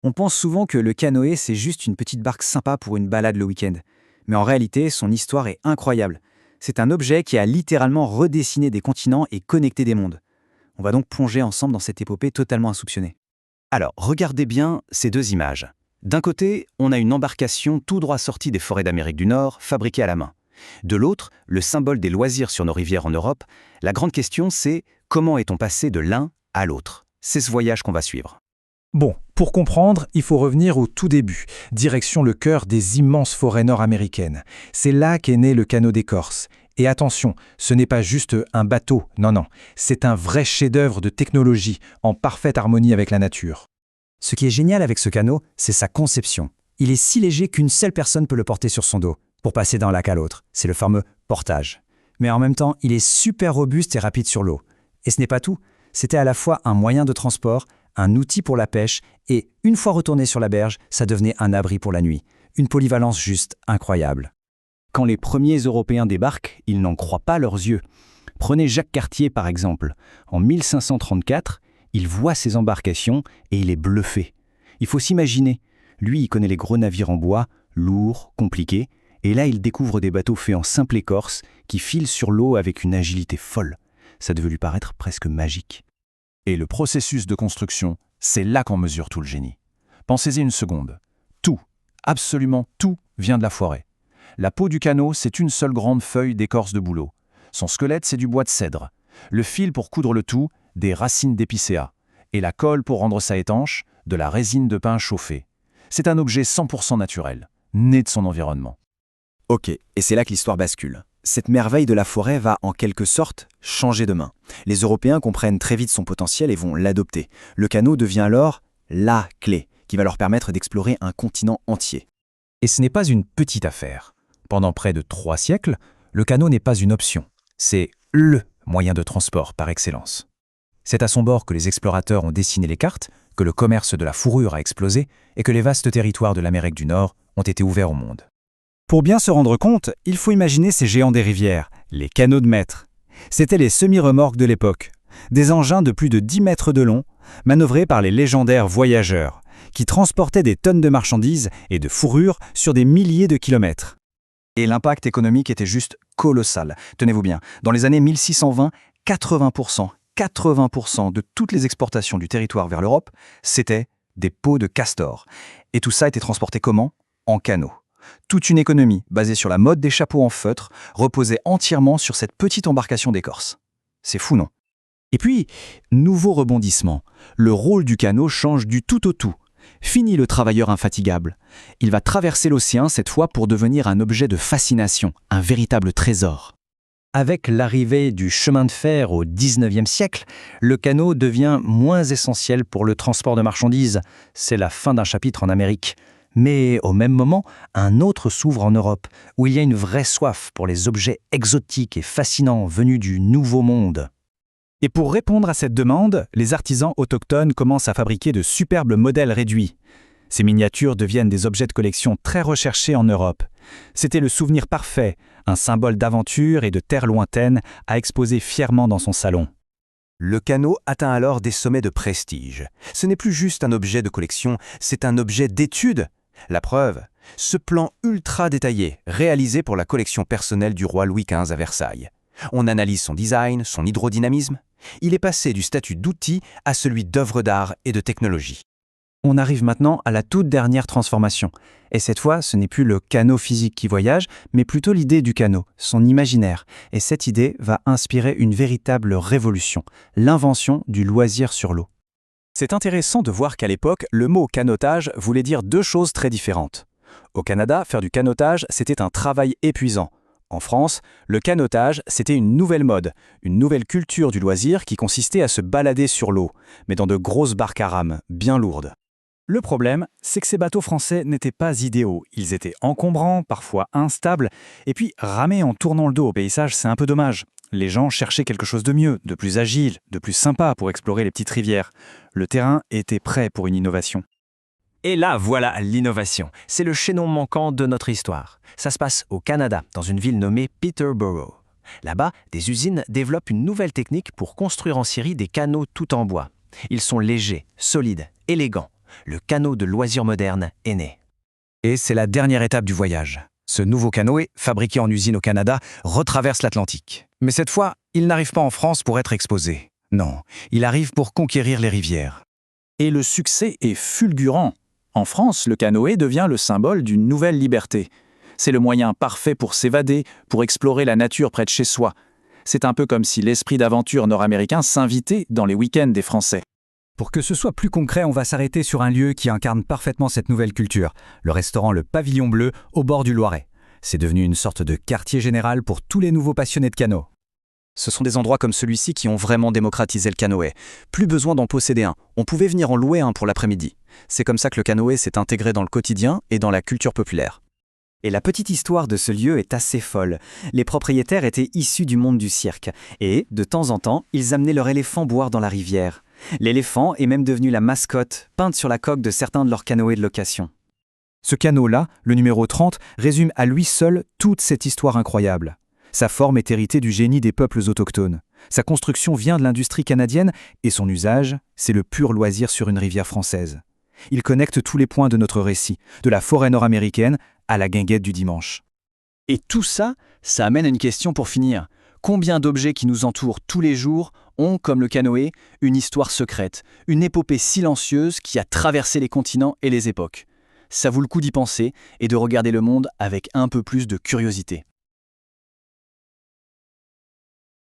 On pense souvent que le canoë, c'est juste une petite barque sympa pour une balade le week-end. Mais en réalité, son histoire est incroyable. C'est un objet qui a littéralement redessiné des continents et connecté des mondes. On va donc plonger ensemble dans cette épopée totalement insoupçonnée. Alors, regardez bien ces deux images. D'un côté, on a une embarcation tout droit sortie des forêts d'Amérique du Nord, fabriquée à la main. De l'autre, le symbole des loisirs sur nos rivières en Europe. La grande question, c'est comment est-on passé de l'un à l'autre? C'est ce voyage qu'on va suivre. Bon, pour comprendre, il faut revenir au tout début, direction le cœur des immenses forêts nord-américaines. C'est là qu'est né le canot d'écorce. Et attention, ce n'est pas juste un bateau, non, c'est un vrai chef-d'œuvre de technologie, en parfaite harmonie avec la nature. Ce qui est génial avec ce canot, c'est sa conception. Il est si léger qu'une seule personne peut le porter sur son dos, pour passer d'un lac à l'autre. C'est le fameux portage. Mais en même temps, il est super robuste et rapide sur l'eau. Et ce n'est pas tout, c'était à la fois un moyen de transport, un outil pour la pêche, et une fois retourné sur la berge, ça devenait un abri pour la nuit. Une polyvalence juste incroyable. Quand les premiers Européens débarquent, ils n'en croient pas leurs yeux. Prenez Jacques Cartier par exemple. En 1534, il voit ces embarcations et il est bluffé. Il faut s'imaginer, lui il connaît les gros navires en bois, lourds, compliqués, et là il découvre des bateaux faits en simple écorce qui filent sur l'eau avec une agilité folle. Ça devait lui paraître presque magique. Et le processus de construction, c'est là qu'on mesure tout le génie. Pensez-y une seconde. Tout, absolument tout, vient de la forêt. La peau du canot, c'est une seule grande feuille d'écorce de bouleau. Son squelette, c'est du bois de cèdre. Le fil pour coudre le tout, des racines d'épicéa. Et la colle pour rendre ça étanche, de la résine de pin chauffée. C'est un objet 100% naturel, né de son environnement. Ok, et c'est là que l'histoire bascule. Cette merveille de la forêt va en quelque sorte changer de main. Les Européens comprennent très vite son potentiel et vont l'adopter. Le canot devient alors la clé qui va leur permettre d'explorer un continent entier. Et ce n'est pas une petite affaire. Pendant près de 3 siècles, le canot n'est pas une option. C'est LE moyen de transport par excellence. C'est à son bord que les explorateurs ont dessiné les cartes, que le commerce de la fourrure a explosé et que les vastes territoires de l'Amérique du Nord ont été ouverts au monde. Pour bien se rendre compte, il faut imaginer ces géants des rivières, les canots de maître. C'étaient les semi-remorques de l'époque, des engins de plus de 10 mètres de long, manœuvrés par les légendaires voyageurs, qui transportaient des tonnes de marchandises et de fourrures sur des milliers de kilomètres. Et l'impact économique était juste colossal. Tenez-vous bien, dans les années 1620, 80% de toutes les exportations du territoire vers l'Europe, c'était des peaux de castor. Et tout ça était transporté comment? En canot. Toute une économie basée sur la mode des chapeaux en feutre reposait entièrement sur cette petite embarcation d'écorce. C'est fou, non? Et puis, nouveau rebondissement. Le rôle du canot change du tout au tout. Fini le travailleur infatigable. Il va traverser l'océan cette fois pour devenir un objet de fascination, un véritable trésor. Avec l'arrivée du chemin de fer au XIXe siècle, le canot devient moins essentiel pour le transport de marchandises. C'est la fin d'un chapitre en Amérique. Mais au même moment, un autre s'ouvre en Europe, où il y a une vraie soif pour les objets exotiques et fascinants venus du Nouveau Monde. Et pour répondre à cette demande, les artisans autochtones commencent à fabriquer de superbes modèles réduits. Ces miniatures deviennent des objets de collection très recherchés en Europe. C'était le souvenir parfait, un symbole d'aventure et de terre lointaine à exposer fièrement dans son salon. Le canot atteint alors des sommets de prestige. Ce n'est plus juste un objet de collection, c'est un objet d'étude. La preuve, ce plan ultra détaillé, réalisé pour la collection personnelle du roi Louis XV à Versailles. On analyse son design, son hydrodynamisme. Il est passé du statut d'outil à celui d'œuvre d'art et de technologie. On arrive maintenant à la toute dernière transformation. Et cette fois, ce n'est plus le canot physique qui voyage, mais plutôt l'idée du canot, son imaginaire. Et cette idée va inspirer une véritable révolution, l'invention du loisir sur l'eau. C'est intéressant de voir qu'à l'époque, le mot canotage voulait dire deux choses très différentes. Au Canada, faire du canotage, c'était un travail épuisant. En France, le canotage, c'était une nouvelle mode, une nouvelle culture du loisir qui consistait à se balader sur l'eau, mais dans de grosses barques à rames, bien lourdes. Le problème, c'est que ces bateaux français n'étaient pas idéaux. Ils étaient encombrants, parfois instables, et puis ramer en tournant le dos au paysage, c'est un peu dommage. Les gens cherchaient quelque chose de mieux, de plus agile, de plus sympa pour explorer les petites rivières. Le terrain était prêt pour une innovation. Et là, voilà l'innovation. C'est le chaînon manquant de notre histoire. Ça se passe au Canada, dans une ville nommée Peterborough. Là-bas, des usines développent une nouvelle technique pour construire en série des canots tout en bois. Ils sont légers, solides, élégants. Le canot de loisirs moderne est né. Et c'est la dernière étape du voyage. Ce nouveau canoë, fabriqué en usine au Canada, retraverse l'Atlantique. Mais cette fois, il n'arrive pas en France pour être exposé. Non, il arrive pour conquérir les rivières. Et le succès est fulgurant. En France, le canoë devient le symbole d'une nouvelle liberté. C'est le moyen parfait pour s'évader, pour explorer la nature près de chez soi. C'est un peu comme si l'esprit d'aventure nord-américain s'invitait dans les week-ends des Français. Pour que ce soit plus concret, on va s'arrêter sur un lieu qui incarne parfaitement cette nouvelle culture, le restaurant Le Pavillon Bleu, au bord du Loiret. C'est devenu une sorte de quartier général pour tous les nouveaux passionnés de canot. Ce sont des endroits comme celui-ci qui ont vraiment démocratisé le canoë. Plus besoin d'en posséder un, on pouvait venir en louer un pour l'après-midi. C'est comme ça que le canoë s'est intégré dans le quotidien et dans la culture populaire. Et la petite histoire de ce lieu est assez folle. Les propriétaires étaient issus du monde du cirque, et, de temps en temps, ils amenaient leur éléphant boire dans la rivière. L'éléphant est même devenu la mascotte, peinte sur la coque de certains de leurs canoës de location. Ce canot-là, le numéro 30, résume à lui seul toute cette histoire incroyable. Sa forme est héritée du génie des peuples autochtones. Sa construction vient de l'industrie canadienne et son usage, c'est le pur loisir sur une rivière française. Il connecte tous les points de notre récit, de la forêt nord-américaine à la guinguette du dimanche. Et tout ça, ça amène à une question pour finir. Combien d'objets qui nous entourent tous les jours ont, comme le canoë, une histoire secrète, une épopée silencieuse qui a traversé les continents et les époques? Ça vaut le coup d'y penser et de regarder le monde avec un peu plus de curiosité.